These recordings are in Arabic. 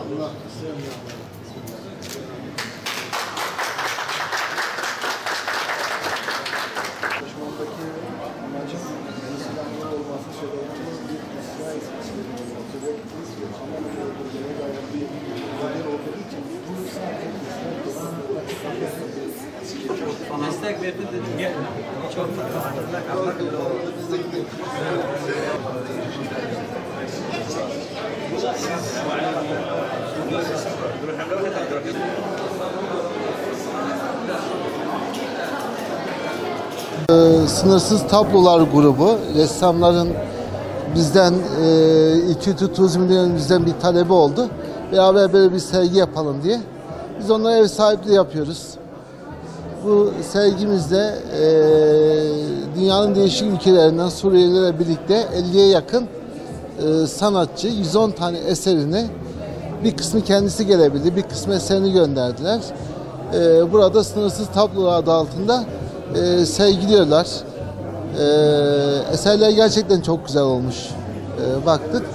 Destek verdi dedim. Çok Sınırsız Tablolar grubu ressamların bizden İTÜ Turizm bizden bir talebi oldu. Beraber böyle bir sergi yapalım diye. Biz onlara ev sahipliği yapıyoruz. Bu sergimizde dünyanın değişik ülkelerinden Suriyelilerle birlikte 50'ye yakın sanatçı 110 tane eserini bir kısmı kendisi gelebildi, bir kısmı eserini gönderdiler. Burada Sınırsız Tablolar adı altında sergiliyorlar. Eserler gerçekten çok güzel olmuş. Baktık.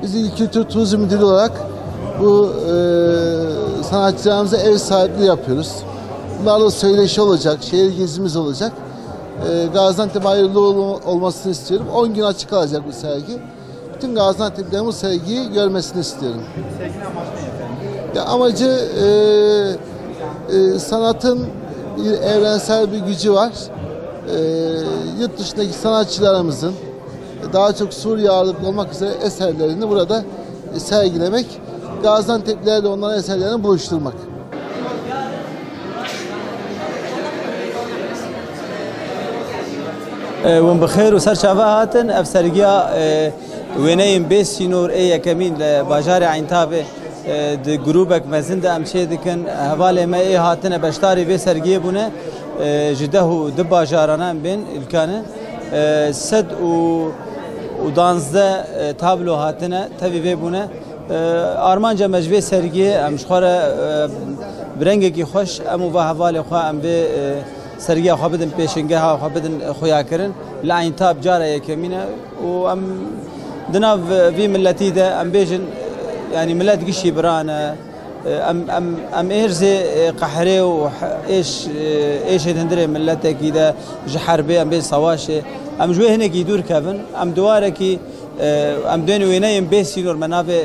Biz İl Kültür Turizm Müdürü olarak bu sanatçılarımıza ev sahipliği yapıyoruz. Bunlarla söyleşi olacak, şehir gezimiz olacak. Gaziantep hayırlı olmasını istiyorum. 10 gün açık kalacak bu sergi. Bütün Gaziantep'lerin bu sergiyi görmesini istiyorum. Serginin amacı ne efendim? Ya amacı sanatın bir evrensel bir gücü var. Yurt dışındaki sanatçılarımızın daha çok Suriye ağırlıklı olmak üzere eserlerini burada sergilemek, Gaziantep'lilerle onların eserlerini buluşturmak. وم بخير وسر شافهاتن اف سرگیا وینیم بسینور ای کمین بازار عینتابه د گروبک مزند امشي دکن حواله ما ای هاتن بشتاری به سرگیه بونه جده د بازارنا بین الکانه سد و دانزده تابلو هاتن تبي به بونه آرمانجا مجوی سرگیه امشخوره برنگی کی خوش امو و حواله خو ام به سرگی خو بدن پیشنگه ها خو بدن خویا کرن لعین تاب جاره یکمینه و ام دناف في ملتي ده ام بيجن يعني ملت قشي برانا ام ايرزي قحري وايش هندري ملتك كده جحربي ام بين صواشي ام جوي هنا يدور كافن ام دواركي ام دين وينايم بيسينور منافع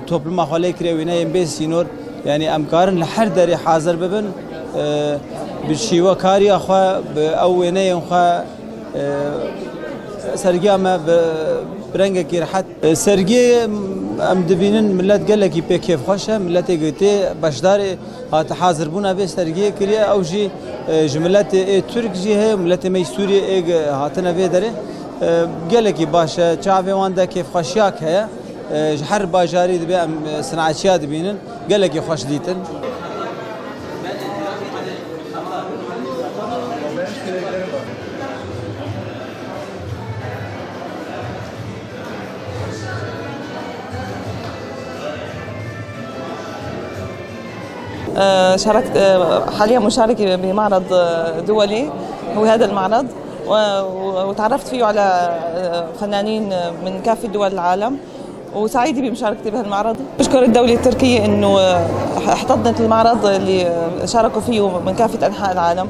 توبل ما خلي كري وينايم بيسينور يعني ام قارن لحر دري حاضر ببن بالشيوه كاري اخوا او وينايم خوا سرگی ما برنگ کی راحت سرگی ام دبینن ملت قال لك يبي كيف خوشه ملت قلتي باشدار هات حاضر بونا به سرگی کریه او جی جملت ترک جی ہے ملت می سوری هاتنا به داره قال لك باشه چاوی واندا كيف خوشیاک ہے هر باجاری دبی ام صناعتیا دبینن قال لك خوش دیتن شاركت حاليا مشاركة بمعرض دولي هو هذا المعرض وتعرفت فيه على فنانين من كافة دول العالم وسعيدة بمشاركتي بهالمعرض. بشكر الدولة التركية انه احتضنت المعرض اللي شاركوا فيه من كافة انحاء العالم.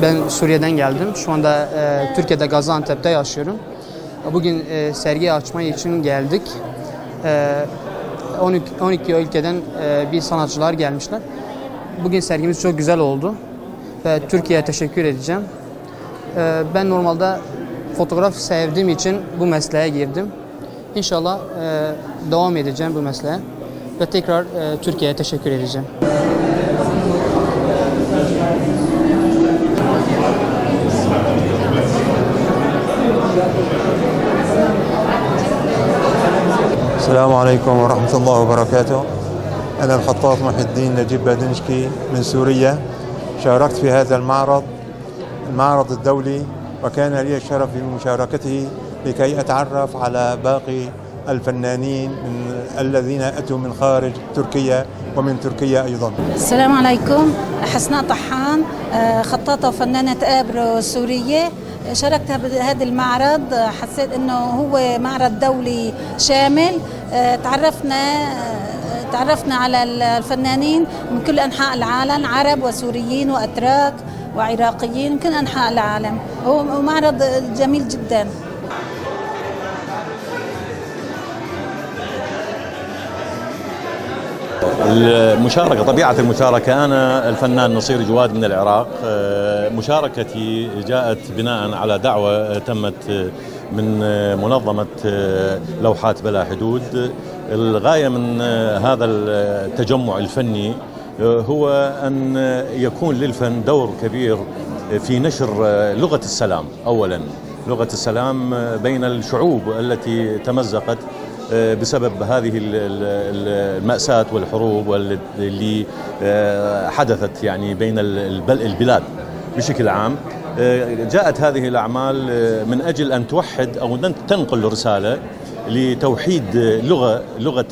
Ben Suriye'den geldim. Şu anda Türkiye'de Gaziantep'te yaşıyorum. Bugün sergi açmayı için geldik. 12 ülkeden bir sanatçılar gelmişler. Bugün sergimiz çok güzel oldu. Ve Türkiye'ye teşekkür edeceğim. Ben normalde fotoğraf sevdiğim için bu mesleğe girdim. İnşallah devam edeceğim bu mesleğe. Ve tekrar Türkiye'ye teşekkür edeceğim. السلام عليكم ورحمة الله وبركاته. أنا الخطاط محي الدين نجيب بادنشكي من سوريا. شاركت في هذا المعرض الدولي وكان لي الشرف بمشاركته لكي أتعرف على باقي الفنانين الذين أتوا من خارج تركيا ومن تركيا أيضا. السلام عليكم. حسناء طحان، خطاطة وفنانة آبرو سورية. شاركت بهذا المعرض، حسيت انه هو معرض دولي شامل. تعرفنا على الفنانين من كل انحاء العالم، عرب وسوريين واتراك وعراقيين من كل انحاء العالم. هو معرض جميل جدا. المشاركة، طبيعة المشاركة، أنا الفنان نصير جواد من العراق. مشاركتي جاءت بناء على دعوة تمت من منظمة لوحات بلا حدود. الغاية من هذا التجمع الفني هو أن يكون للفن دور كبير في نشر لغة السلام. أولا لغة السلام بين الشعوب التي تمزقت بسبب هذه المأساة والحروب اللي حدثت يعني بين البلاد بشكل عام. جاءت هذه الأعمال من أجل أن توحد أو تنقل رسالة لتوحيد لغة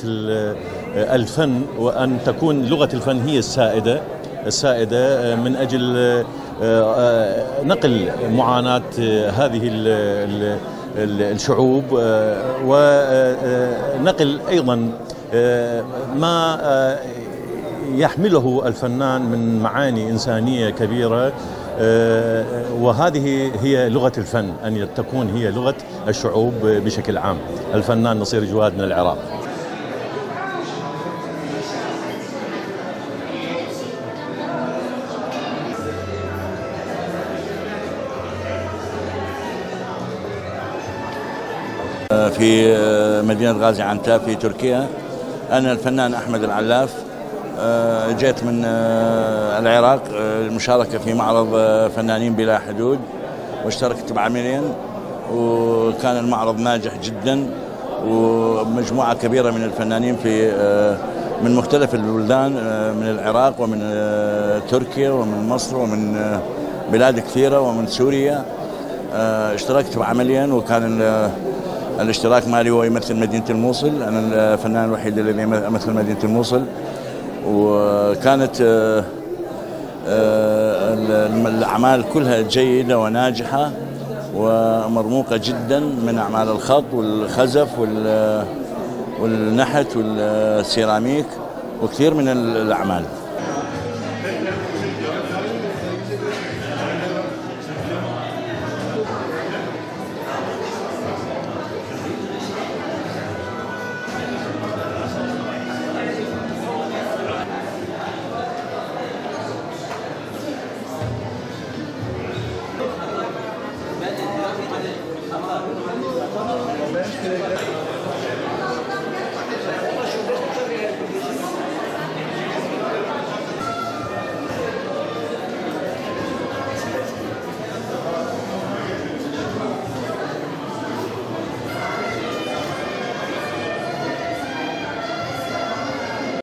الفن، وأن تكون لغة الفن هي السائدة من أجل نقل معاناة هذه الشعوب، ونقل أيضا ما يحمله الفنان من معاني إنسانية كبيرة. وهذه هي لغة الفن، أن تكون هي لغة الشعوب بشكل عام. الفنان نصير جواد من العراق. في مدينة غازي عنتاب في تركيا. أنا الفنان أحمد العلاف، جيت من العراق المشاركة في معرض فنانين بلا حدود، واشتركت بعملين، وكان المعرض ناجح جدا، ومجموعة كبيرة من الفنانين من مختلف البلدان، من العراق ومن تركيا ومن مصر ومن بلاد كثيرة ومن سوريا. اشتركت بعملين، وكان الاشتراك مالي هو يمثل مدينة الموصل. أنا الفنان الوحيد الذي يمثل مدينة الموصل. وكانت الأعمال كلها جيدة وناجحة ومرموقة جدا، من أعمال الخط والخزف والنحت والسيراميك وكثير من الأعمال.